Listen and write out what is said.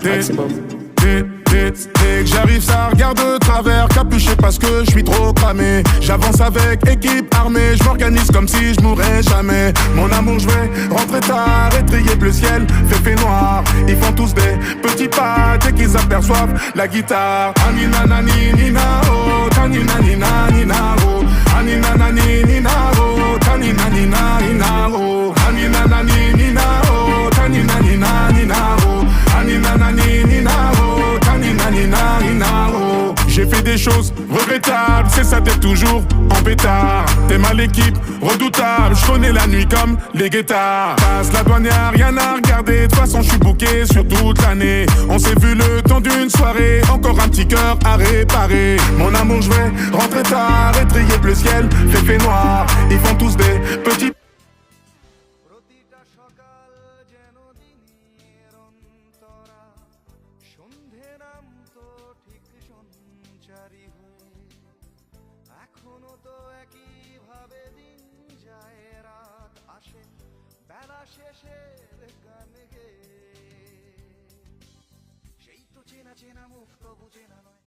Maximum. Dès que j'arrive ça regarde de travers, capuché parce que je suis trop cramé. J'avance avec équipe armée, je m'organise comme si je mourrais jamais. Mon amour je vais rentrer tard, étrier bleu ciel, fait noir. Ils font tous des petits pas dès qu'ils aperçoivent la guitare. Anina nani nina oh, tanina nina nina oh. Anina nani nina oh, tanina nina nina oh. Anina nani nina oh, tanina nina nina oh. Anina nani nina oh, tanina nina nina oh. J'ai fait des choses regrettables, c'est ça t'es toujours en pétard. T'es mal équipe, redoutable, je connais la nuit comme les guettards. Passe la douane, y'a rien à regarder, de toute façon je suis booké sur toute l'année. On s'est vu le temps d'une soirée, encore un petit cœur à réparer. Mon amour je vais rentrer tard, étrier bleu ciel, fait noir. Ils font tous des petits এখনো তো একই ভাবে দিন যায় রাত আসে বেলা শেষের গান গে সেই তো চেনা চেনা মুখ তবু চেনা নয়।